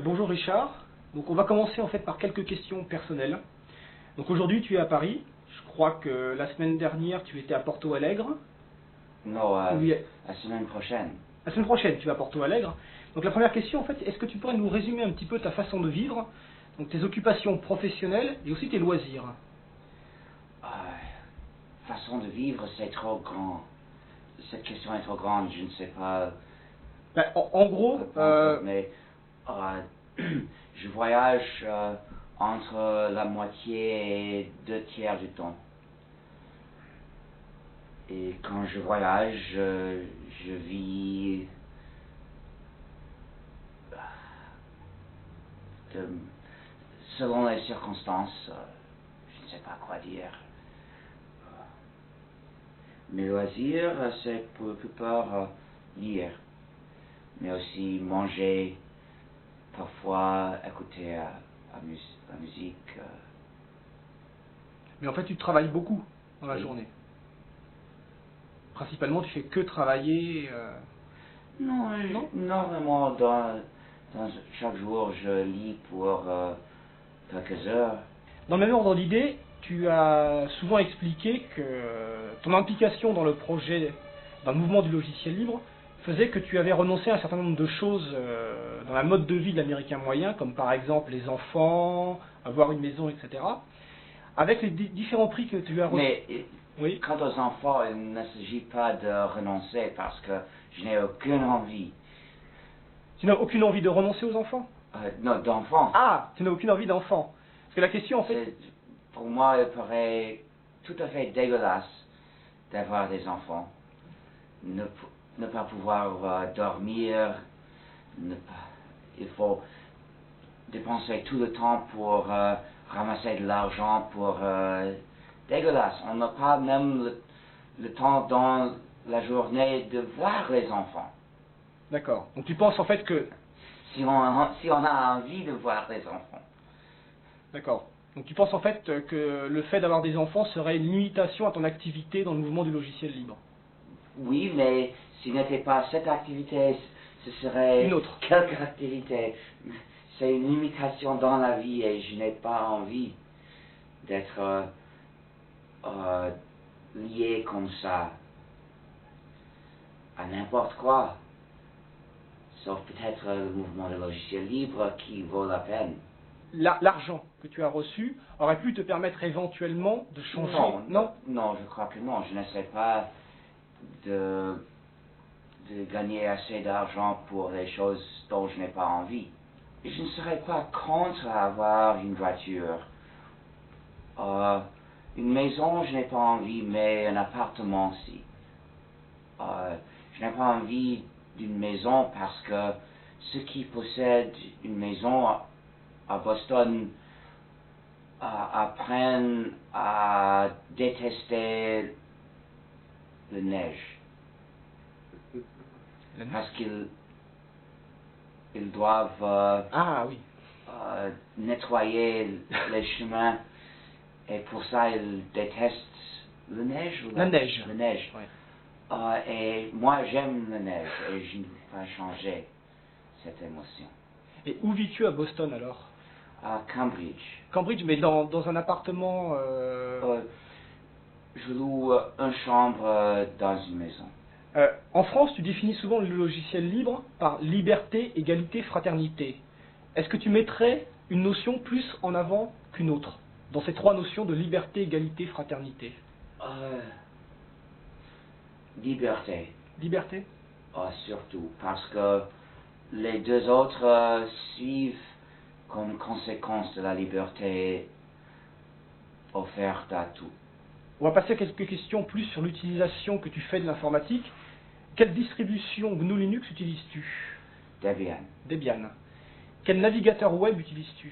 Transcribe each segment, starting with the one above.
Bonjour Richard. Donc on va commencer en fait par quelques questions personnelles. Donc aujourd'hui tu es à Paris. Je crois que la semaine dernière tu étais à Porto Alegre. Non, Oui. la semaine prochaine. La semaine prochaine tu vas à Porto Alegre. Donc la première question en fait, est-ce que tu pourrais nous résumer un petit peu ta façon de vivre, donc tes occupations professionnelles et aussi tes loisirs? Façon de vivre, c'est trop grand. Cette question est trop grande, je ne sais pas. En gros, mais je voyage entre la moitié et 2 tiers du temps. Et quand je voyage, je vis selon les circonstances. Je ne sais pas quoi dire. Mes loisirs, c'est pour la plupart lire, mais aussi manger, parfois écouter la musique. Mais en fait tu travailles beaucoup dans la Oui. journée. Principalement tu fais que travailler. Non, normalement, dans chaque jour, je lis pour quelques heures. Dans le même ordre d'idée, tu as souvent expliqué que ton implication dans le projet, dans le mouvement du logiciel libre, faisait que tu avais renoncé à un certain nombre de choses dans la mode de vie de l'Américain moyen, comme par exemple les enfants, avoir une maison, etc. Avec les différents prix que tu as reçus. Mais oui. Quant aux enfants, il ne s'agit pas de renoncer parce que je n'ai aucune envie. Tu n'as aucune envie de renoncer aux enfants? Non, d'enfants. Ah, tu n'as aucune envie d'enfants. Parce que la question en fait... Pour moi, il paraît tout à fait dégueulasse d'avoir des enfants. Ne pas pouvoir dormir, il faut dépenser tout le temps pour ramasser de l'argent pour... dégueulasse. On n'a pas même le temps dans la journée de voir les enfants. D'accord. Donc tu penses en fait que... Si on a envie de voir les enfants. D'accord. Donc tu penses en fait que le fait d'avoir des enfants serait une limitation à ton activité dans le mouvement du logiciel libre? Oui, mais s'il n'était pas cette activité, ce serait une autre. Quelque activité. C'est une limitation dans la vie et je n'ai pas envie d'être lié comme ça à n'importe quoi. Sauf peut-être le mouvement de logiciel libre qui vaut la peine. L'argent que tu as reçu aurait pu te permettre éventuellement de changer? Non, je crois que non. Je n'essaie pas de gagner assez d'argent pour les choses dont je n'ai pas envie. Je ne serais pas contre avoir une voiture. Une maison, je n'ai pas envie, mais un appartement, si. Je n'ai pas envie d'une maison parce que ceux qui possèdent une maison à Boston apprennent à détester la neige. Parce qu'ils doivent nettoyer les chemins et pour ça ils détestent la neige ou la neige. La neige. Ouais. Et moi j'aime la neige et je ne veux pas changer cette émotion. Et où vis-tu à Boston alors? À Cambridge. Cambridge, mais dans un appartement Je loue une chambre dans une maison. En France, tu définis souvent le logiciel libre par liberté, égalité, fraternité. Est-ce que tu mettrais une notion plus en avant qu'une autre dans ces trois notions de liberté, égalité, fraternité? Liberté. Liberté? Surtout, parce que les deux autres suivent comme conséquence de la liberté offerte à tout. On va passer à quelques questions plus sur l'utilisation que tu fais de l'informatique. Quelle distribution GNU Linux utilises-tu? Debian. Debian. Quel navigateur web utilises-tu?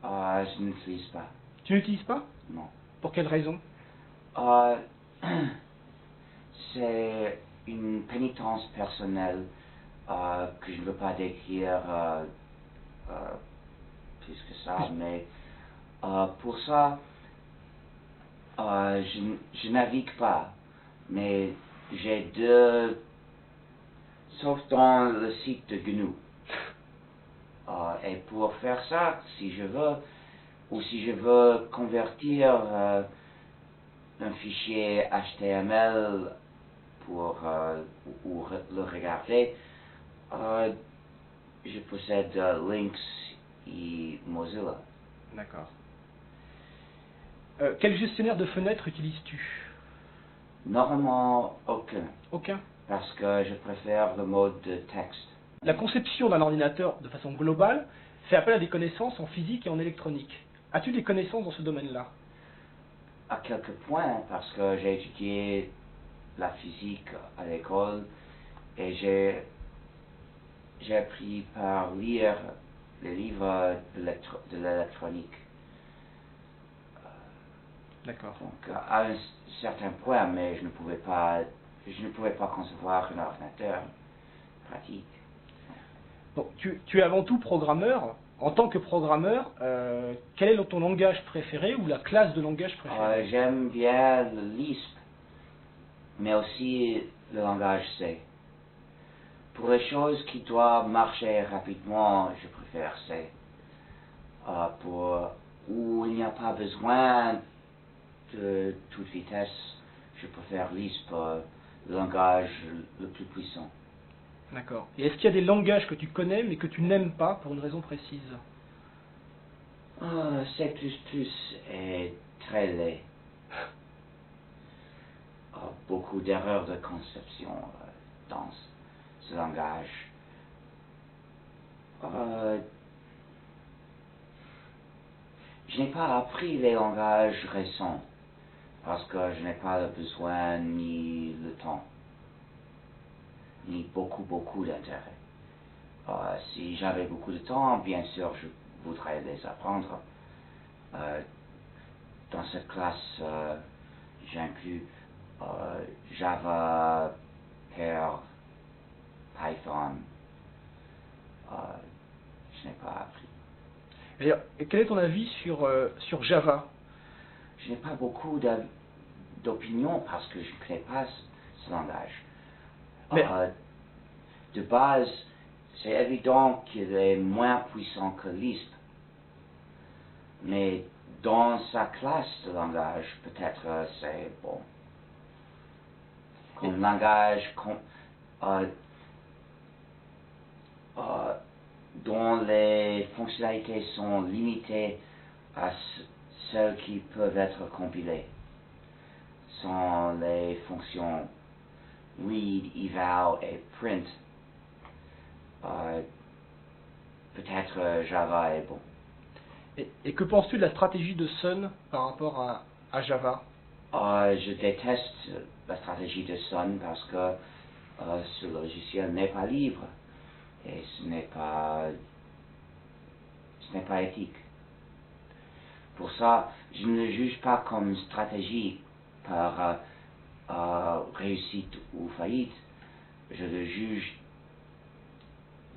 Je n'utilise pas. Tu n'utilises pas? Non. Pour quelle raison? C'est une pénitence personnelle que je ne veux pas décrire plus que ça, mais pour ça, je navigue pas, mais j'ai deux, sauf dans le site de GNU. Et pour faire ça, si je veux, ou si je veux convertir un fichier HTML pour le regarder, je possède Lynx et Mozilla. D'accord. Quel gestionnaire de fenêtres utilises-tu? Normalement, aucun, Aucun. parce que je préfère le mode de texte. La conception d'un ordinateur de façon globale fait appel à des connaissances en physique et en électronique. As-tu des connaissances dans ce domaine-là? À quelques points, parce que j'ai étudié la physique à l'école et j'ai appris par lire les livres de l'électronique. D'accord. Donc à un certain point, mais je ne pouvais pas concevoir un ordinateur pratique. Donc, tu es avant tout programmeur. En tant que programmeur, quel est ton langage préféré ou la classe de langage préférée? J'aime bien le Lisp, mais aussi le langage C. Pour les choses qui doivent marcher rapidement, je préfère C. Où il n'y a pas besoin de toute vitesse, je préfère Lisp, le langage le plus puissant. D'accord. Et est-ce qu'il y a des langages que tu connais mais que tu n'aimes pas pour une raison précise? C++ est très laid. Beaucoup d'erreurs de conception dans ce langage. Je n'ai pas appris les langages récents parce que je n'ai pas le besoin ni le temps, ni beaucoup d'intérêt. Si j'avais beaucoup de temps, bien sûr, je voudrais les apprendre. Dans cette classe, j'inclus Java, Perl, Python. Je n'ai pas appris. Et quel est ton avis sur Java? Je n'ai pas beaucoup d'opinion parce que je ne connais pas ce langage. Mais- De base, c'est évident qu'il est moins puissant que Lisp. Mais dans sa classe de langage, peut-être c'est bon. Comme langage dont les fonctionnalités sont limitées à celles qui peuvent être compilées, sont les fonctions read, eval et print. Peut-être Java est bon. Et que penses-tu de la stratégie de Sun par rapport à Java? Je déteste la stratégie de Sun parce que ce logiciel n'est pas libre et ce n'est pas éthique. Pour ça, je ne le juge pas comme une stratégie par réussite ou faillite. Je le juge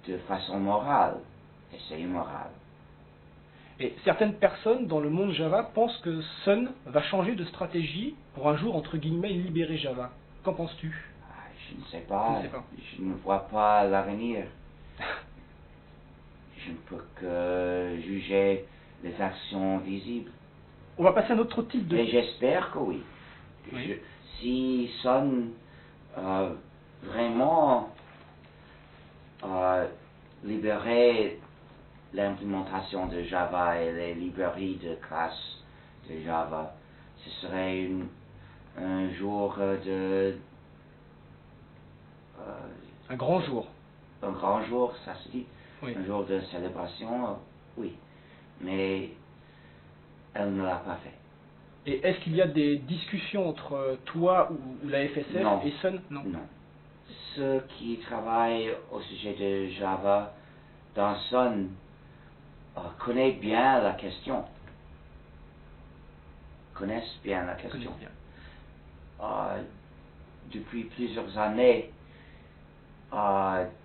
de façon morale et c'est immoral. Et certaines personnes dans le monde Java pensent que Sun va changer de stratégie pour un jour, entre guillemets, libérer Java. Qu'en penses-tu? Je ne sais pas. Je ne sais pas. Je ne vois pas l'avenir. Je ne peux que juger les actions visibles. On va passer à un autre type de... Et j'espère que oui. Oui. Si Sun vraiment libérait l'implémentation de Java et les librairies de classe de Java, ce serait un jour Un grand jour. un grand jour, ça se dit, Oui. un jour de célébration, oui. Mais elle ne l'a pas fait. Et est-ce qu'il y a des discussions entre toi ou la FSF Non. et Sun? Non. Non. Ceux qui travaillent au sujet de Java dans Sun connaissent bien la question. Connaissent bien la question. Connais bien. Depuis plusieurs années,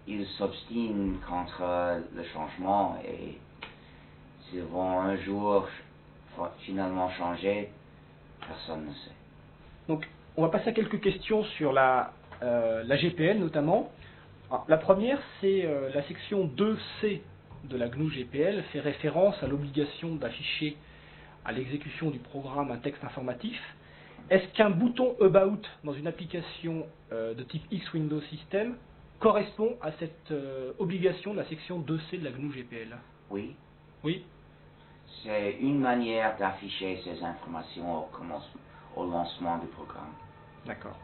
ils s'obstinent contre le changement et s'ils vont un jour finalement changer, personne ne sait. Donc, on va passer à quelques questions sur la GPL notamment. Alors, la première, c'est la section 2C de la GNU GPL fait référence à l'obligation d'afficher à l'exécution du programme un texte informatif. Est-ce qu'un bouton About dans une application de type X Windows System correspond à cette obligation de la section 2C de la GNU GPL? Oui, Oui. c'est une manière d'afficher ces informations au lancement du programme. D'accord.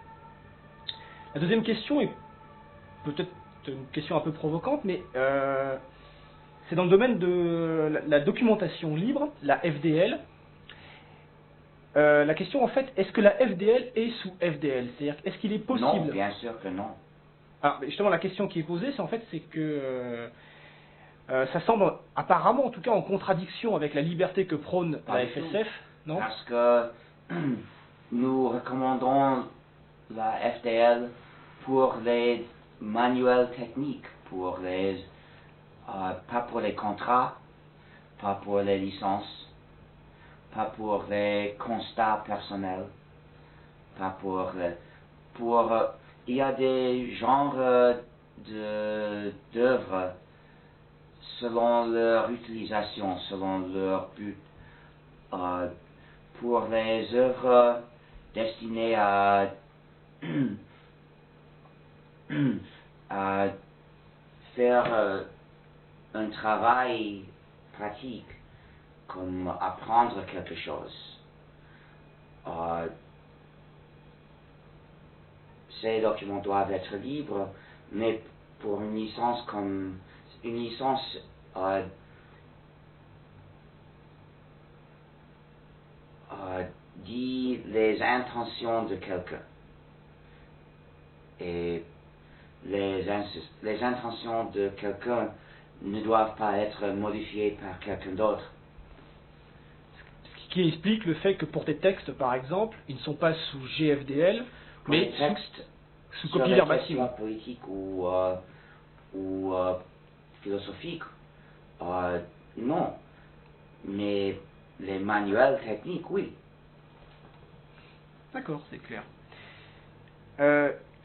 La deuxième question est peut-être une question un peu provocante, mais c'est dans le domaine de la documentation libre, la FDL. La question en fait, est-ce que la FDL est sous FDL? C'est-à-dire, est-ce qu'il est possible... Non, bien sûr que non. Alors, justement, la question qui est posée, c'est que ça semble, apparemment en tout cas, en contradiction avec la liberté que prône Pas la du tout. FSF, non? Parce que nous recommandons la FDL pour les manuels techniques, pas pour les contrats, pas pour les licences, pas pour les constats personnels, pas pour... il y a des genres d'œuvres selon leur utilisation, selon leur but. Pour les œuvres destinées à à faire un travail pratique, comme apprendre quelque chose. Ces documents doivent être libres, mais pour une licence dit les intentions de quelqu'un. Et les intentions de quelqu'un ne doivent pas être modifiées par quelqu'un d'autre. Ce qui explique le fait que pour tes textes, par exemple, ils ne sont pas sous GFDL, Pour mais les textes sous sur copie les verbatim. questions politiques ou philosophiques, non. Mais les manuels techniques, oui. D'accord, c'est clair.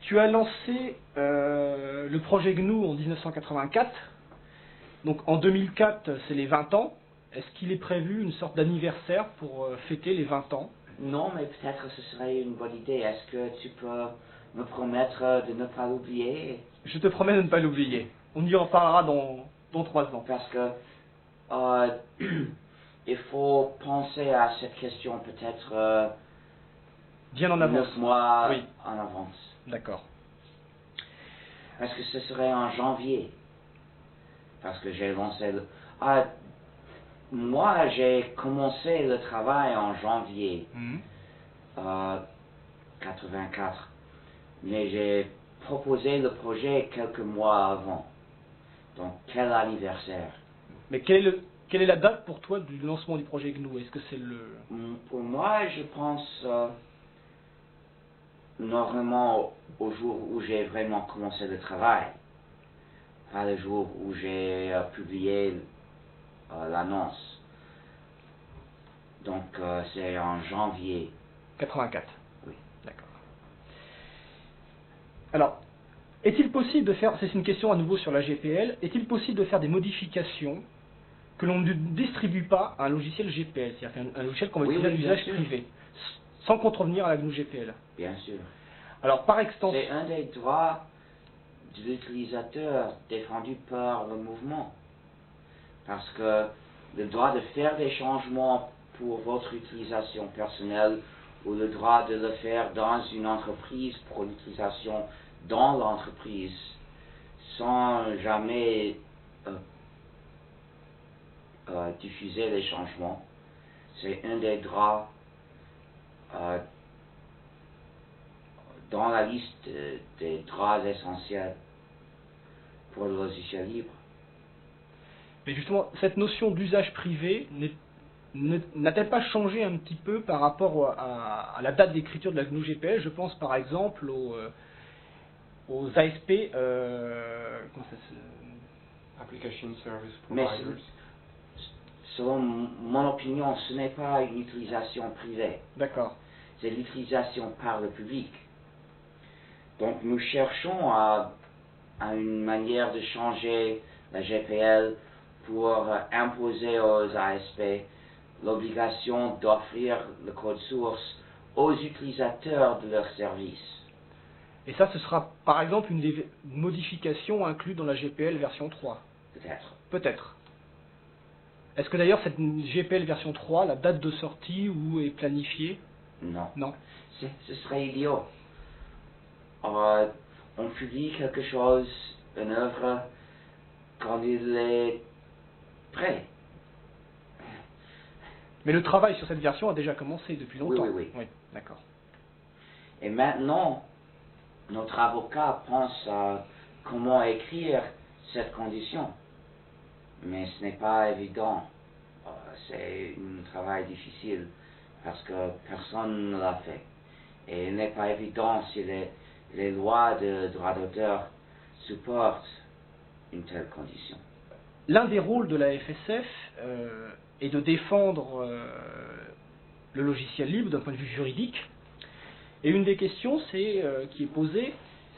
Tu as lancé le projet GNU en 1984. Donc en 2004, c'est les 20 ans. Est-ce qu'il est prévu une sorte d'anniversaire pour fêter les 20 ans? Non, mais peut-être ce serait une bonne idée. Est-ce que tu peux me promettre de ne pas l'oublier? Je te promets de ne pas l'oublier. On y reparlera dans 3 ans. Parce que il faut penser à cette question peut-être Bien en avance. 9 mois Oui. en avance. D'accord. Parce que ce serait en janvier. Parce que j'ai lancé moi, j'ai commencé le travail en janvier 84. Mais j'ai proposé le projet quelques mois avant. Donc, quel anniversaire? Mais quelle est la date pour toi du lancement du projet GNU? Est-ce que c'est le... Pour moi, je pense normalement au jour où j'ai vraiment commencé le travail. Pas le jour où j'ai publié l'annonce. Donc, c'est en janvier. 84. Oui. D'accord. Alors, est-il possible de faire, c'est une question à nouveau sur la GPL, est-il possible de faire des modifications que l'on ne distribue pas à un logiciel GPL, c'est-à-dire un logiciel qu'on va utiliser à l'usage privé, sans contrevenir à la GNU GPL? Bien sûr. Alors, par extension... C'est un des droits de l'utilisateur défendu par le mouvement. Parce que le droit de faire des changements pour votre utilisation personnelle ou le droit de le faire dans une entreprise pour l'utilisation dans l'entreprise sans jamais diffuser les changements, c'est un des droits dans la liste des droits essentiels pour le logiciel libre. Mais justement, cette notion d'usage privé n'a-t-elle pas changé un petit peu par rapport à la date d'écriture de la GNU GPL? Je pense par exemple aux ASP, comment ça se... Application Service Mais Providers. selon mon opinion, ce n'est pas une utilisation privée. D'accord. C'est l'utilisation par le public. Donc nous cherchons à une manière de changer la GPL pour imposer aux ASP l'obligation d'offrir le code source aux utilisateurs de leur service. Et ça, ce sera par exemple une des modifications incluses dans la GPL version 3. Peut-être. Peut-être. Est-ce que d'ailleurs cette GPL version 3, la date de sortie ou est planifiée? Non. Non. Ce serait idiot. On publie quelque chose, une œuvre, quand il est prêt. Mais le travail sur cette version a déjà commencé depuis longtemps. Oui. D'accord. Et maintenant, notre avocat pense à comment écrire cette condition. Mais ce n'est pas évident. C'est un travail difficile parce que personne ne l'a fait. Et il n'est pas évident si les lois de droit d'auteur supportent une telle condition. L'un des rôles de la FSF est de défendre le logiciel libre d'un point de vue juridique. Et une des questions qui est posée,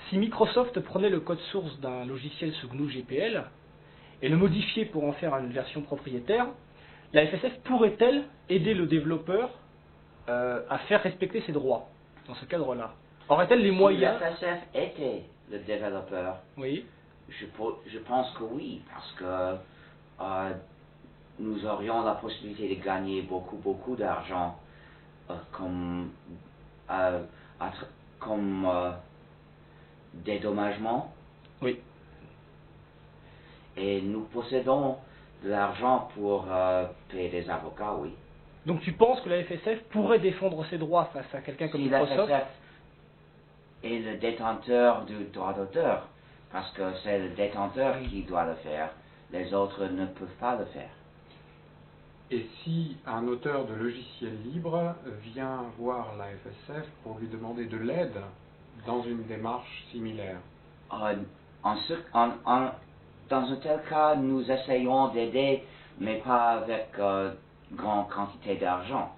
si Microsoft prenait le code source d'un logiciel sous GNU GPL et le modifiait pour en faire une version propriétaire, la FSF pourrait-elle aider le développeur à faire respecter ses droits dans ce cadre-là? Aurait-elle les moyens? Si la FSF était le développeur, Oui. je pense que oui, parce que nous aurions la possibilité de gagner beaucoup d'argent comme dédommagement. Oui. Et nous possédons de l'argent pour payer des avocats, oui. Donc tu penses que la FSF pourrait défendre ses droits face à quelqu'un comme Si Microsoft? la FSF est le détenteur du droit d'auteur, parce que c'est le détenteur qui doit le faire, les autres ne peuvent pas le faire. Et si un auteur de logiciel libre vient voir la FSF pour lui demander de l'aide dans une démarche similaire? Dans un tel cas, nous essayons d'aider, mais pas avec grande quantité d'argent.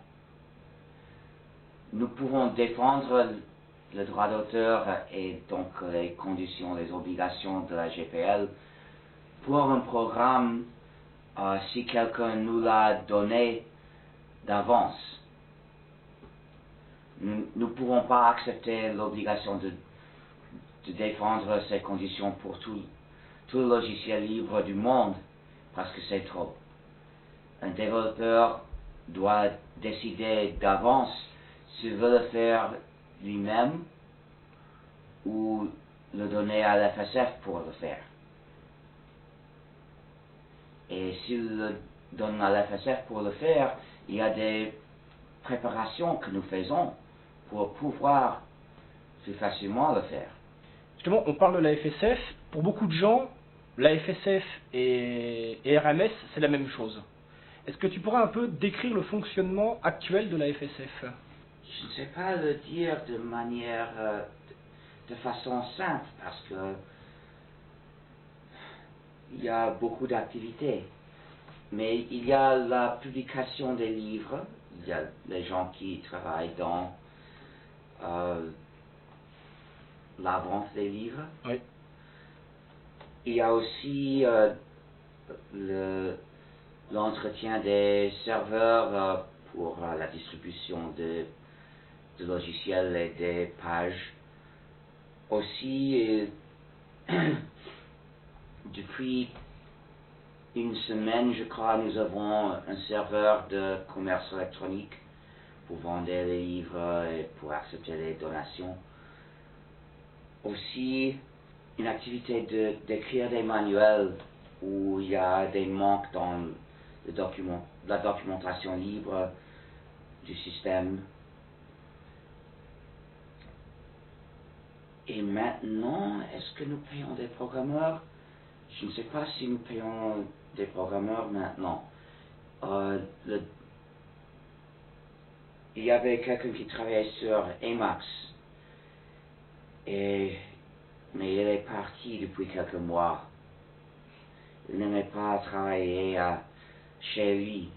Nous pouvons défendre le droit d'auteur et donc les conditions, les obligations de la GPL pour un programme si quelqu'un nous l'a donné d'avance. Nous ne pouvons pas accepter l'obligation de défendre ces conditions pour tout le logiciel libre du monde, parce que c'est trop. Un développeur doit décider d'avance s'il veut le faire lui-même ou le donner à la FSF pour le faire. Et s'il le donne à la FSF pour le faire, il y a des préparations que nous faisons pour pouvoir plus facilement le faire. Justement, on parle de la FSF. Pour beaucoup de gens, la FSF et RMS, c'est la même chose. Est-ce que tu pourrais un peu décrire le fonctionnement actuel de la FSF? Je ne sais pas le dire de manière, de façon simple, parce que il y a beaucoup d'activités. Mais il y a la publication des livres, il y a les gens qui travaillent dans la vente des livres. Oui. Il y a aussi l'entretien des serveurs pour la distribution de logiciels et des pages. Aussi, depuis une semaine, je crois, nous avons un serveur de commerce électronique pour vendre les livres et pour accepter les donations. Aussi, une activité d'écrire des manuels où il y a des manques dans la documentation libre du système. Et maintenant, est-ce que nous payons des programmeurs? Je ne sais pas si nous payons des programmeurs maintenant. Il y avait quelqu'un qui travaillait sur Emacs, mais il est parti depuis quelques mois. Il n'aimait pas travailler chez lui,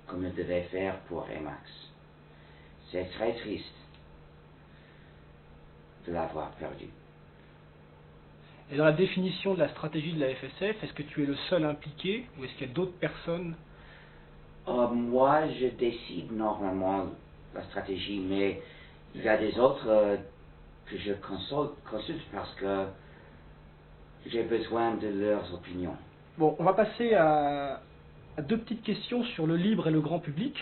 comme il devait faire pour Emacs. C'est très triste de l'avoir perdu. Et dans la définition de la stratégie de la FSF, est-ce que tu es le seul impliqué ou est-ce qu'il y a d'autres personnes? Moi, je décide normalement la stratégie, mais il y a des autres que je consulte parce que j'ai besoin de leurs opinions. Bon, on va passer à deux petites questions sur le libre et le grand public.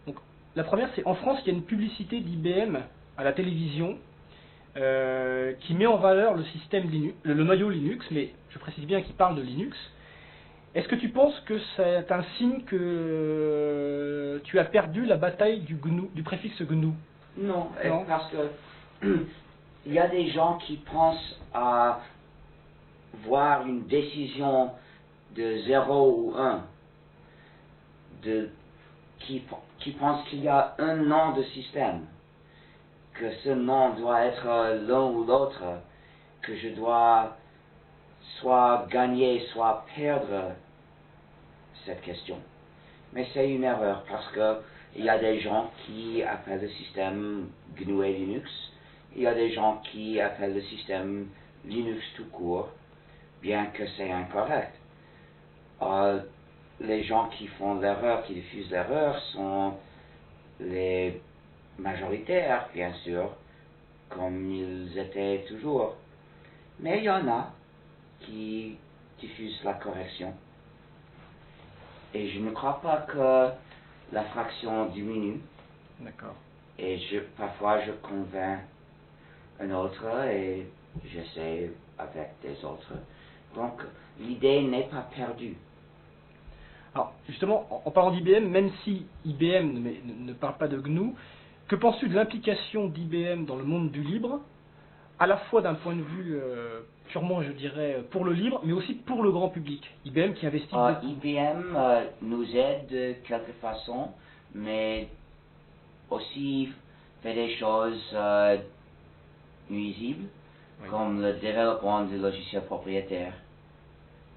Donc, la première, c'est en France, il y a une publicité d'IBM à la télévision qui met en valeur le système Linux, le noyau Linux, mais je précise bien qu'il parle de Linux. Est-ce que tu penses que c'est un signe que tu as perdu la bataille du préfixe GNU? Non, Non. parce que il y a des gens qui pensent à voir une décision de 0 ou 1, qui pensent qu'il y a un nom de système, que ce nom doit être l'un ou l'autre, que je dois soit gagner, soit perdre cette question. Mais c'est une erreur parce que il y a des gens qui appellent le système GNU et Linux, il y a des gens qui appellent le système Linux tout court, bien que c'est incorrect. Les gens qui font l'erreur, qui diffusent l'erreur, sont les majoritaires, bien sûr, comme ils étaient toujours. Mais il y en a qui diffusent la correction. Et je ne crois pas que la fraction diminue. D'accord. Et parfois je convainc un autre et j'essaie avec des autres. Donc l'idée n'est pas perdue. Alors, justement, en parlant d'IBM, même si IBM ne parle pas de GNU, que penses-tu de l'implication d'IBM dans le monde du libre, à la fois d'un point de vue purement, je dirais, pour le libre, mais aussi pour le grand public? IBM qui investit beaucoup. IBM nous aide de quelque façon, mais aussi fait des choses nuisibles, Oui. comme le développement de logiciels propriétaires.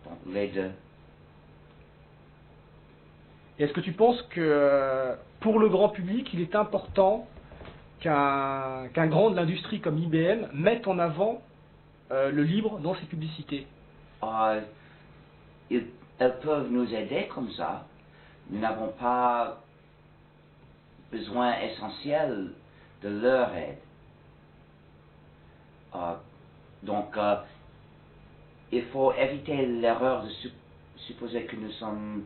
Donc les deux. Et est-ce que tu penses que pour le grand public, il est important qu'un grand de l'industrie comme IBM mette en avant le libre dans ses publicités? Elles peuvent nous aider comme ça. Nous n'avons pas besoin essentiel de leur aide. Donc, il faut éviter l'erreur de supposer que nous sommes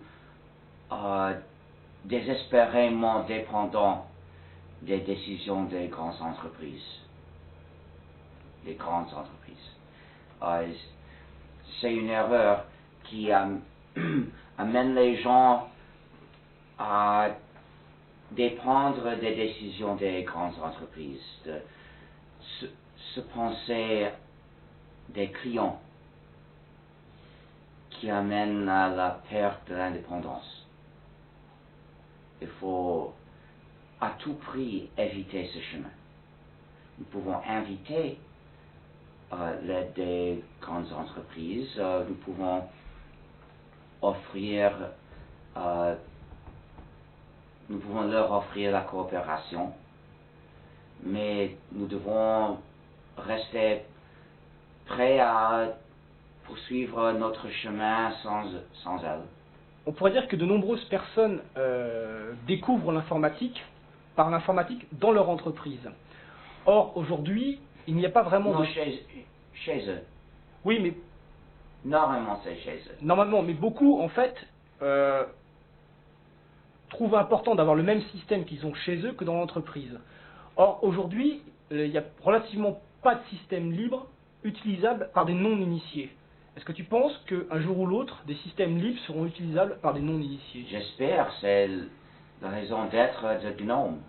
désespérément dépendants des décisions des grandes entreprises. C'est une erreur qui amène les gens à dépendre des décisions des grandes entreprises, de se penser des clients, qui amène à la perte de l'indépendance. Il faut à tout prix éviter ce chemin. Nous pouvons inviter l'aide des grandes entreprises, nous pouvons leur offrir la coopération, mais nous devons rester prêts à poursuivre notre chemin sans elle. On pourrait dire que de nombreuses personnes découvrent l'informatique par l'informatique dans leur entreprise. Or, aujourd'hui, il n'y a pas vraiment non, de... chez eux. Oui, mais... Normalement, c'est chez eux. Normalement, mais beaucoup, en fait, trouvent important d'avoir le même système qu'ils ont chez eux que dans l'entreprise. Or, aujourd'hui, il n'y a relativement pas de système libre utilisable par des non-initiés. Est-ce que tu penses qu'un jour ou l'autre, des systèmes libres seront utilisables par des non-initiés? J'espère, c'est la raison d'être de GNOME.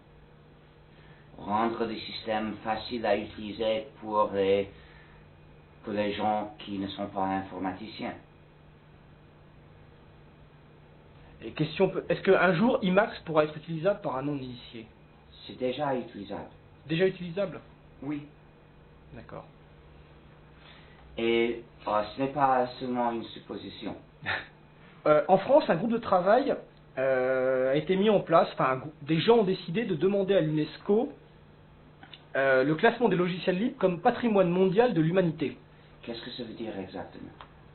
Rendre des systèmes faciles à utiliser pour les gens qui ne sont pas informaticiens. Et question, est-ce qu'un jour Emacs pourra être utilisable par un non-initié? C'est déjà utilisable. Déjà utilisable? Oui. D'accord. Et ce n'est pas seulement une supposition. En France, un groupe de travail a été mis en place, des gens ont décidé de demander à l'UNESCO le classement des logiciels libres comme patrimoine mondial de l'humanité. Qu'est-ce que ça veut dire exactement?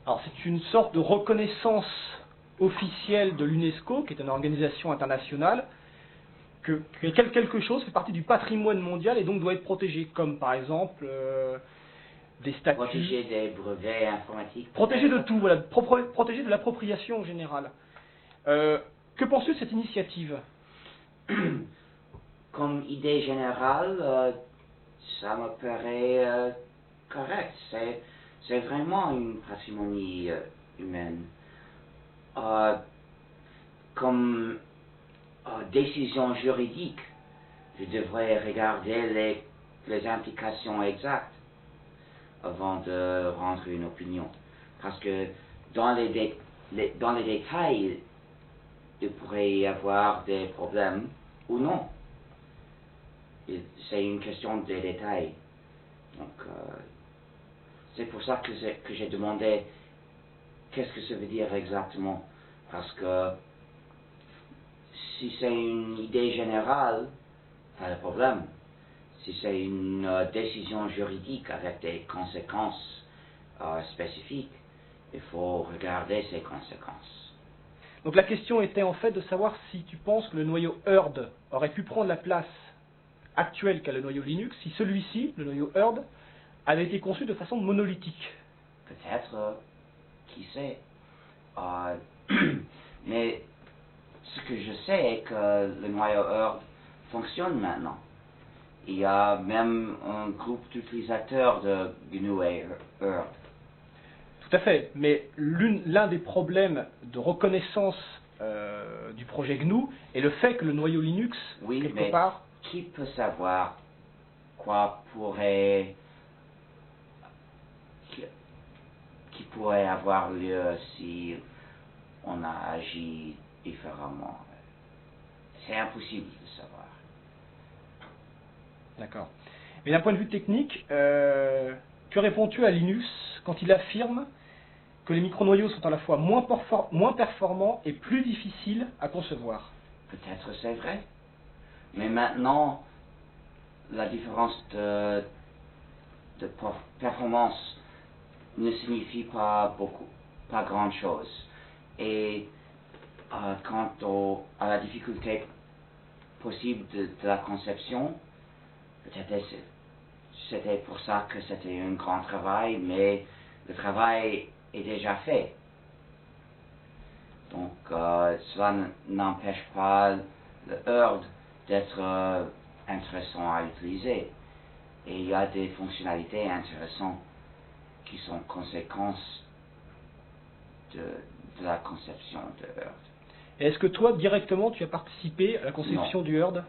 Alors c'est une sorte de reconnaissance officielle de l'UNESCO, qui est une organisation internationale, que quelque chose fait partie du patrimoine mondial et donc doit être protégé, comme par exemple des statues. Protéger des brevets informatiques? Protéger de tout, voilà, protéger de l'appropriation générale. Que penses-tu de cette initiative? Comme idée générale, ça me paraît correct. C'est vraiment une patrimoine humaine. Comme décision juridique, je devrais regarder les implications exactes avant de rendre une opinion. Parce que dans les détails, il pourrait y avoir des problèmes ou non. C'est une question de détails. Donc, c'est pour ça que j'ai demandé qu'est-ce que ça veut dire exactement. Parce que si c'est une idée générale, pas de problème. Si c'est une décision juridique avec des conséquences spécifiques, il faut regarder ces conséquences. Donc la question était en fait de savoir si tu penses que le noyau Hurd aurait pu prendre la place actuelle qu'a le noyau Linux, si celui-ci, le noyau Hurd, avait été conçu de façon monolithique. Peut-être, qui sait. Mais ce que je sais est que le noyau Hurd fonctionne maintenant. Il y a même un groupe d'utilisateurs de GNU et Hurd. Tout à fait, mais l'un des problèmes de reconnaissance du projet GNU est le fait que le noyau Linux, oui, quelque mais part... Qui peut savoir quoi pourrait... qui pourrait avoir lieu si on a agi différemment? C'est impossible de savoir. D'accord. Mais d'un point de vue technique, que réponds-tu à Linus quand il affirme que les micronoyaux sont à la fois moins performants et plus difficiles à concevoir? Peut-être c'est vrai. Mais maintenant, la différence de performance ne signifie pas grand-chose. Et quant à la difficulté possible de la conception, peut-être c'était pour ça que c'était un grand travail, mais le travail est déjà fait. Donc cela n'empêche pas le Hurd d'être intéressant à utiliser. Et il y a des fonctionnalités intéressantes qui sont conséquences de la conception de Hurd. Et est-ce que toi, directement, tu as participé à la conception du Hurd?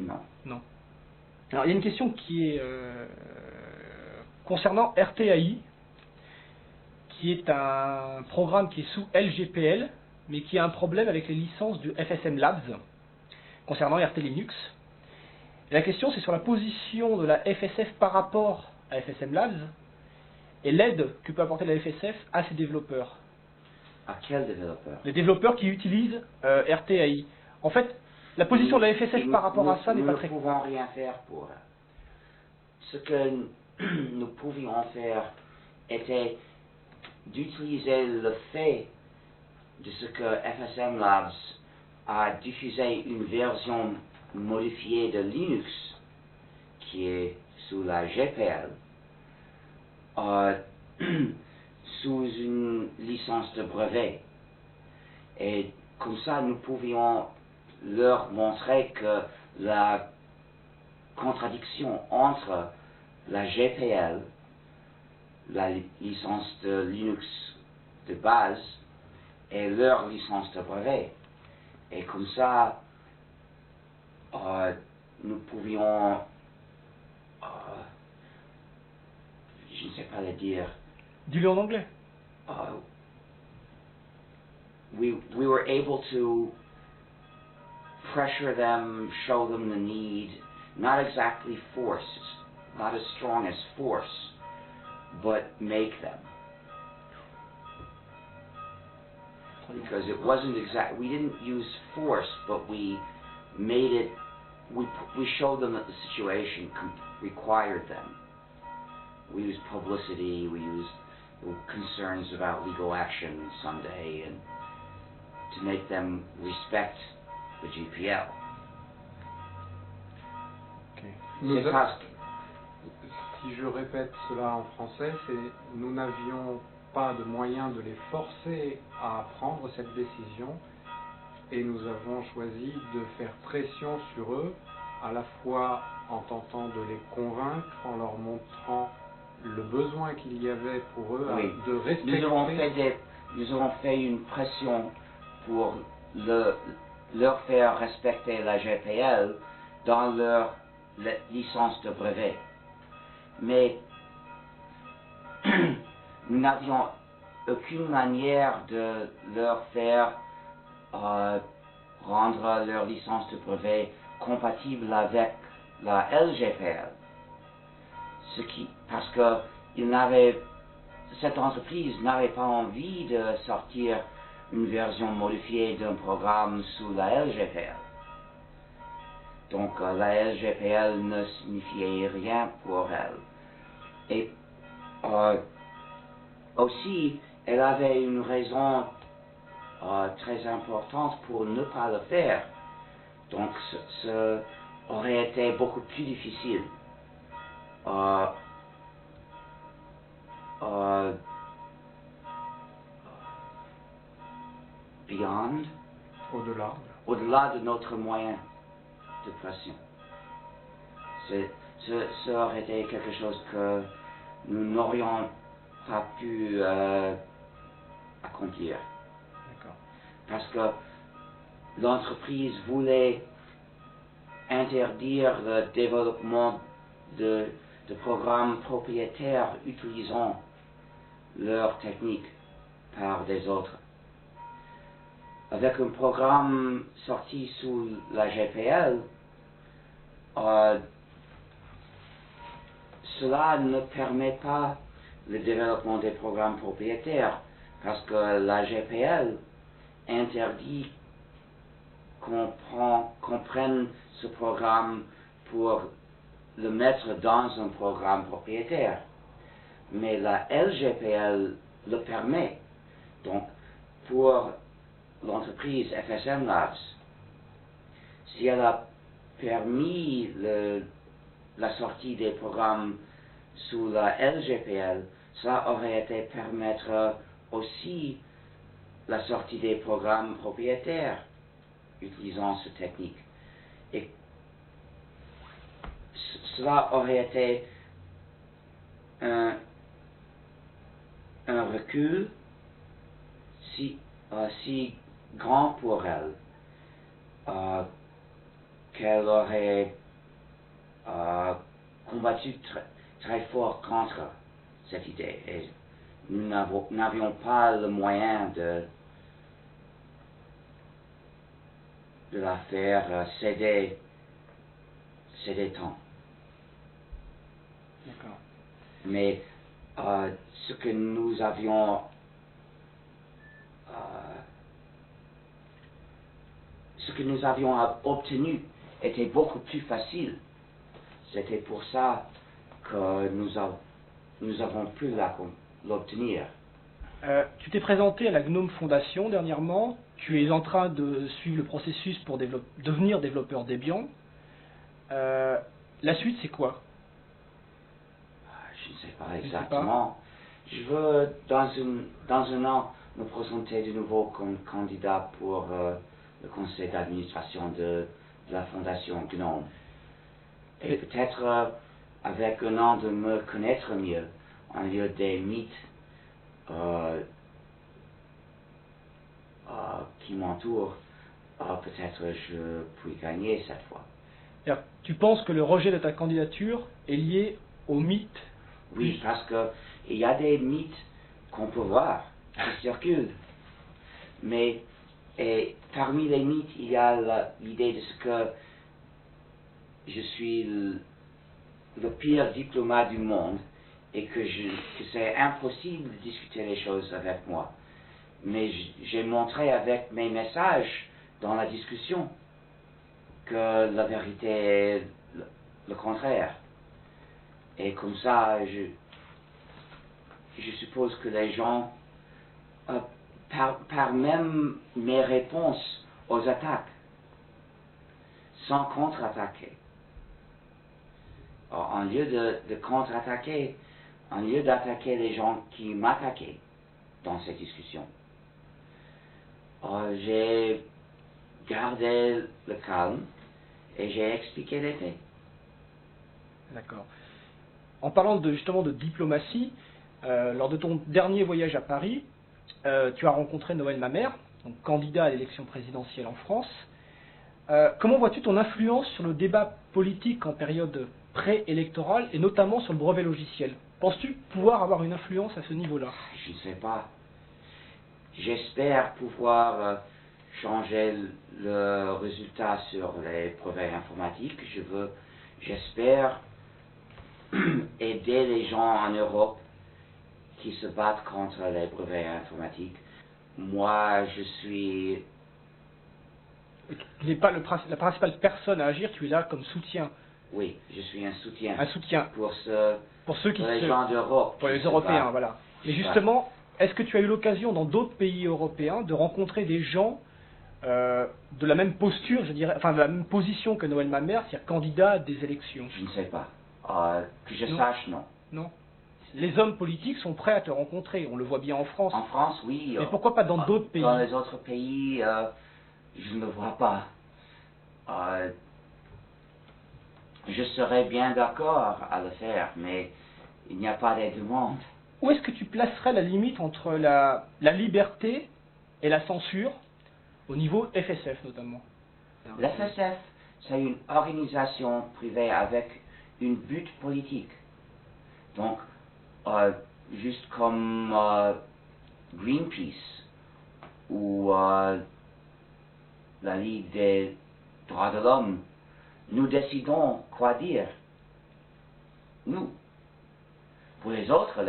Non. Non. Alors, il y a une question qui est concernant RTAI, qui est un programme qui est sous LGPL, mais qui a un problème avec les licences du FSM Labs, concernant RT Linux. Et la question, c'est sur la position de la FSF par rapport à FSM Labs, et l'aide que peut apporter la FSF à ses développeurs. À quels développeurs? Les développeurs qui utilisent RTAI. En fait, la position de la FSF par rapport à ça n'est pas très... Nous ne pouvons rien faire pour... Ce que nous pouvions faire était d'utiliser le fait de ce que FSM Labs a diffusé une version modifiée de Linux qui est sous la GPL sous une licence de brevet. Et comme ça, nous pouvions leur montrer que la contradiction entre la GPL, la licence de Linux de base, et leur licence de brevet. Et comme ça, nous pouvions, je ne sais pas le dire. Dis-le en anglais. We were able to pressure them, show them the need, not exactly force, not as strong as force, but make them. Because it wasn't we didn't use force, but we made it, we showed them that the situation required them. we use publicity, we use concerns about legal action someday, and to make them respect the GPL. Okay. C'est parce que Si je répète cela en français, c'est nous n'avions pas de moyen de les forcer à prendre cette décision et nous avons choisi de faire pression sur eux, à la fois en tentant de les convaincre, en leur montrant le besoin qu'il y avait pour eux oui, de respecter. nous avons fait une pression pour leur faire respecter la GPL dans leur licence de brevet. Mais nous n'avions aucune manière de leur faire rendre leur licence de brevet compatible avec la LGPL. Parce que cette entreprise n'avait pas envie de sortir une version modifiée d'un programme sous la LGPL. Donc la LGPL ne signifiait rien pour elle. Et aussi, elle avait une raison très importante pour ne pas le faire. Donc ce aurait été beaucoup plus difficile. Beyond, au-delà de notre moyen de pression. Ce aurait été quelque chose que nous n'aurions pas pu accomplir. Parce que l'entreprise voulait interdire le développement de programmes propriétaires utilisant leur technique par des autres. Avec un programme sorti sous la GPL, cela ne permet pas le développement des programmes propriétaires parce que la GPL interdit qu'on prenne ce programme pour le mettre dans un programme propriétaire. Mais la LGPL le permet. Donc, pour l'entreprise FSM Labs, si elle a permis la sortie des programmes sous la LGPL, ça aurait été permettre aussi la sortie des programmes propriétaires utilisant cette technique. Et cela aurait été un recul si grand pour elle qu'elle aurait combattu très fort contre cette idée. Et nous n'avions pas le moyen de la faire céder tant. D'accord. Mais ce que nous avions obtenu était beaucoup plus facile. C'était pour ça que nous avons pu l'obtenir. Tu t'es présenté à la GNOME Foundation dernièrement. Tu es en train de suivre le processus pour devenir développeur Debian. La suite, c'est quoi? Je ne sais pas exactement. Je veux, dans un an, me présenter de nouveau comme candidat pour le conseil d'administration de la fondation GNOME. Et peut-être, avec un an de me connaître mieux, en lieu des mythes qui m'entourent, peut-être je puis gagner cette fois. Alors, tu penses que le rejet de ta candidature est lié au mythe? Oui, parce qu'il y a des mythes qu'on peut voir, qui circulent. Mais parmi les mythes, il y a l'idée de ce que je suis le pire diplomate du monde et que c'est impossible de discuter les choses avec moi. Mais j'ai montré avec mes messages dans la discussion que la vérité est le contraire. Et comme ça, je suppose que les gens, par même mes réponses aux attaques, sans contre-attaquer, en lieu de contre-attaquer, en lieu d'attaquer les gens qui m'attaquaient dans cette discussion, j'ai gardé le calme et j'ai expliqué les faits. D'accord. En parlant justement de diplomatie, lors de ton dernier voyage à Paris, tu as rencontré Noël Mamère, donc candidat à l'élection présidentielle en France. Comment vois-tu ton influence sur le débat politique en période préélectorale et notamment sur le brevet logiciel? Penses-tu pouvoir avoir une influence à ce niveau-là? Je ne sais pas. J'espère pouvoir changer le résultat sur les brevets informatiques. J'espère aider les gens en Europe qui se battent contre les brevets informatiques. Moi, je suis... Tu n'es pas la principale personne à agir, tu es là comme soutien. Oui, je suis un soutien. Un soutien. Pour ceux qui les gens d'Europe. Pour les Européens, voilà. Et justement, est-ce que tu as eu l'occasion dans d'autres pays européens de rencontrer des gens de la même posture, je dirais, enfin de la même position que Noël Mamère, c'est-à-dire candidat à des élections? Je ne sais pas. Que je sache, non. Non. Les hommes politiques sont prêts à te rencontrer, on le voit bien en France. En France, oui. Mais pourquoi pas dans d'autres pays? Dans les autres pays, je ne le vois pas. Je serais bien d'accord à le faire, mais il n'y a pas de demande. Où est-ce que tu placerais la limite entre la liberté et la censure, au niveau FSF notamment? L'FSF, c'est une organisation privée avec une but politique. Donc, juste comme Greenpeace ou la Ligue des droits de l'homme, nous décidons quoi dire. Nous. Pour les autres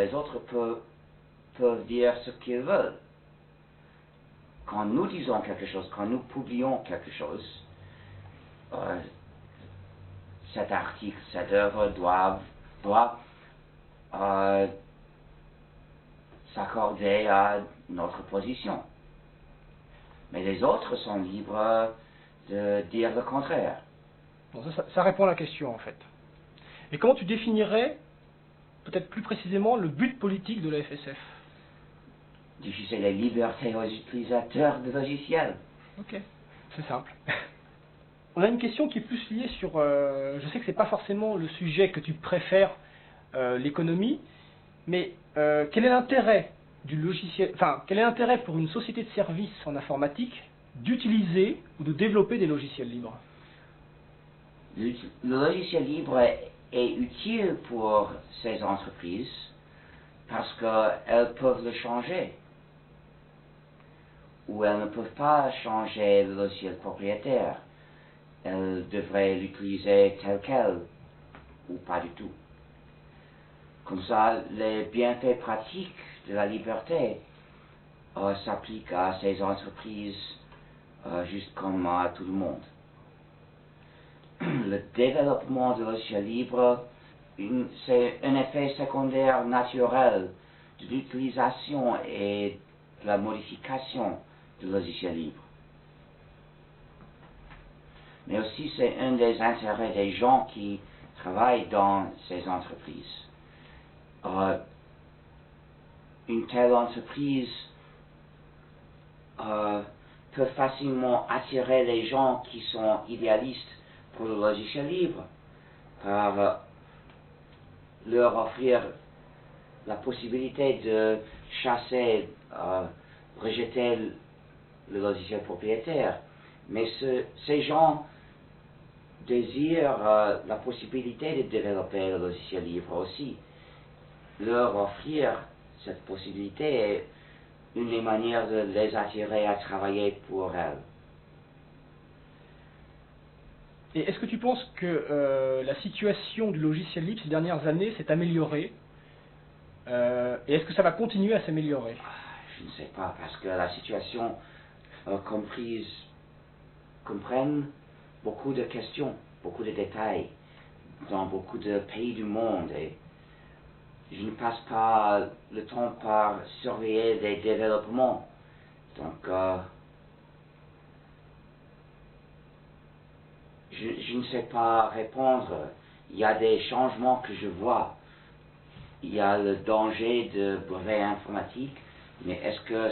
peuvent dire ce qu'ils veulent. Quand nous disons quelque chose, quand nous publions quelque chose, cet article, cette œuvre doit s'accorder à notre position. Mais les autres sont libres de dire le contraire. Bon, ça répond à la question en fait. Et comment tu définirais, peut-être plus précisément, le but politique de la FSF? Diffuser les libertés aux utilisateurs de logiciels. Ok, c'est simple. On a une question qui est plus liée sur... je sais que c'est pas forcément le sujet que tu préfères, l'économie, mais quel est l'intérêt du logiciel, enfin, quel est l'intérêt pour une société de services en informatique d'utiliser ou de développer des logiciels libres? Le logiciel libre est utile pour ces entreprises parce qu'elles peuvent le changer. Ou elles ne peuvent pas changer le logiciel propriétaire. Elles devraient l'utiliser tel quel, ou pas du tout. Comme ça, les bienfaits pratiques de la liberté s'appliquent à ces entreprises juste comme à tout le monde. Le développement de logiciels libres, c'est un effet secondaire naturel de l'utilisation et de la modification de logiciels libres. Mais aussi c'est un des intérêts des gens qui travaillent dans ces entreprises. Une telle entreprise peut facilement attirer les gens qui sont idéalistes pour le logiciel libre par leur offrir la possibilité de chasser, rejeter le logiciel propriétaire. Mais ces gens désirent la possibilité de développer le logiciel libre aussi. Leur offrir cette possibilité est une des manières de les attirer à travailler pour elles. Et est-ce que tu penses que la situation du logiciel libre ces dernières années s'est améliorée et est-ce que ça va continuer à s'améliorer? Je ne sais pas, parce que la situation comprenne beaucoup de questions, beaucoup de détails dans beaucoup de pays du monde. Et je ne passe pas le temps par surveiller les développements. Donc, je ne sais pas répondre. Il y a des changements que je vois. Il y a le danger de brevet informatique, mais est-ce que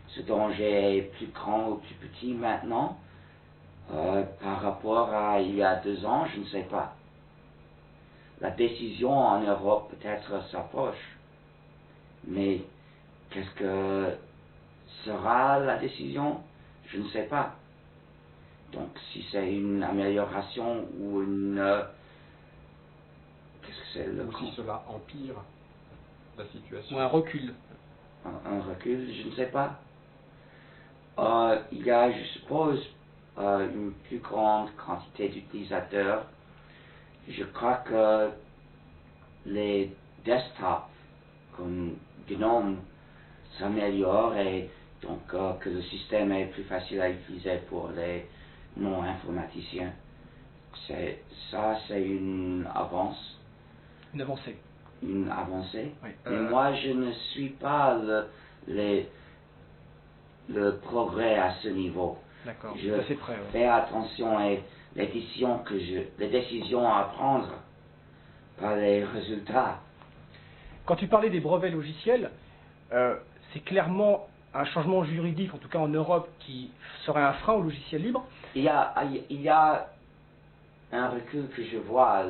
ce danger est plus grand ou plus petit maintenant par rapport à il y a 2 ans? Je ne sais pas. La décision en Europe peut-être s'approche, mais qu'est-ce que sera la décision? Je ne sais pas. Donc si c'est une amélioration ou une... qu'est-ce que c'est le... Ou si cela empire la situation. Ou un recul. Un recul, je ne sais pas. Il y a, je suppose, une plus grande quantité d'utilisateurs. Je crois que les desktops comme GNOME s'améliorent et donc que le système est plus facile à utiliser pour les non-informaticiens. Ça, c'est une avance. Une avancée. Une avancée. Oui. Mais moi, je ne suis pas le progrès à ce niveau. D'accord, Je ça c'est prêt. Ouais. fais attention et les décisions à prendre par les résultats. Quand tu parlais des brevets logiciels, c'est clairement un changement juridique, en tout cas en Europe, qui serait un frein au logiciel libre. Il y a un recul que je vois,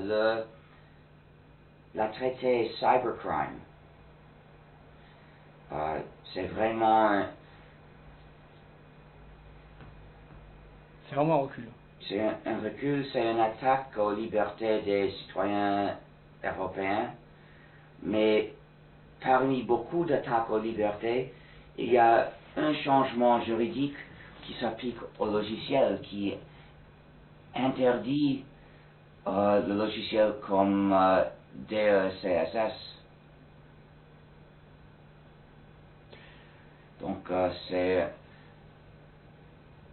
la traité cybercrime. C'est vraiment C'est vraiment un recul. c'est un recul, c'est une attaque aux libertés des citoyens européens, mais parmi beaucoup d'attaques aux libertés, il y a un changement juridique qui s'applique au logiciel, qui interdit le logiciel comme DECSS. Donc c'est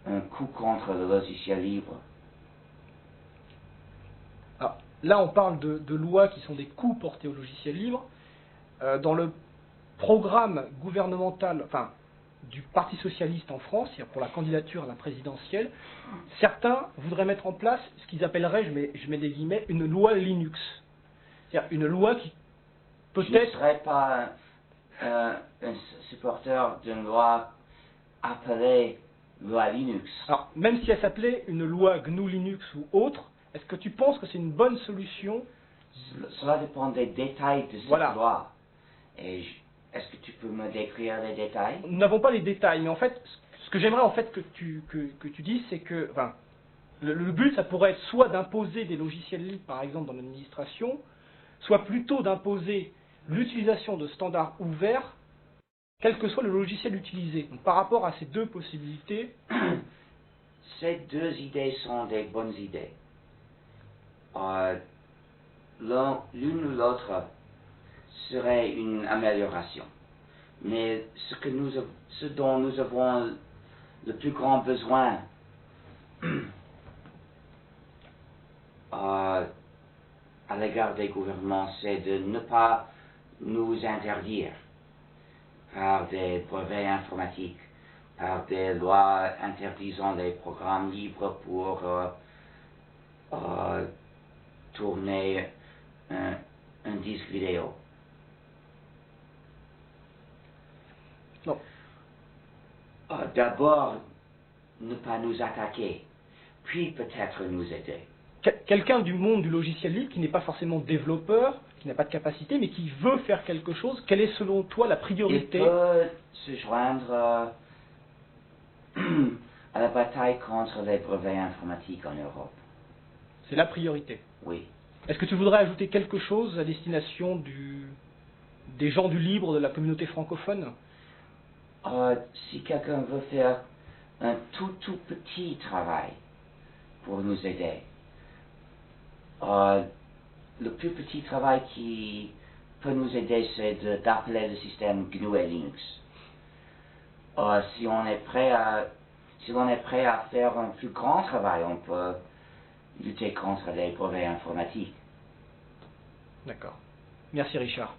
un coup contre le logiciel libre. Alors, là, on parle de lois qui sont des coûts portés au logiciel libre. Dans le programme gouvernemental, enfin, du Parti socialiste en France, c'est-à-dire pour la candidature à la présidentielle, certains voudraient mettre en place ce qu'ils appelleraient, je mets des guillemets, une loi Linux. C'est-à-dire une loi qui Je ne peut-être... serais pas un supporter d'une loi appelée loi Linux. Alors, même si elle s'appelait une loi GNU Linux ou autre, est-ce que tu penses que c'est une bonne solution? Cela dépend des détails de cette Voilà. loi. Et est-ce que tu peux me décrire les détails? Nous n'avons pas les détails, mais en fait, ce que j'aimerais en fait que tu dises, c'est que, enfin, le but, ça pourrait être soit d'imposer des logiciels libres, par exemple, dans l'administration, soit plutôt d'imposer l'utilisation de standards ouverts, quel que soit le logiciel utilisé. Donc, par rapport à ces deux possibilités, Ces 2 idées sont des bonnes idées. L'une ou l'autre serait une amélioration. Mais ce dont nous avons le plus grand besoin à l'égard des gouvernements, c'est de ne pas nous interdire par des brevets informatiques, par des lois interdisant les programmes libres pour tourner un disque vidéo. non. D'abord, ne pas nous attaquer, puis peut-être nous aider. Quelqu'un du monde du logiciel libre qui n'est pas forcément développeur, qui n'a pas de capacité, mais qui veut faire quelque chose, quelle est selon toi la Il priorité? peut se joindre à la bataille contre les brevets informatiques en Europe. C'est la priorité. Oui. Est-ce que tu voudrais ajouter quelque chose à destination des gens du libre, de la communauté francophone? Si quelqu'un veut faire un tout petit travail pour nous aider, le plus petit travail qui peut nous aider, c'est d'appeler le système GNU et Linux. Si l'on est prêt à faire un plus grand travail, on peut lutter contre les brevets informatiques. D'accord. Merci Richard.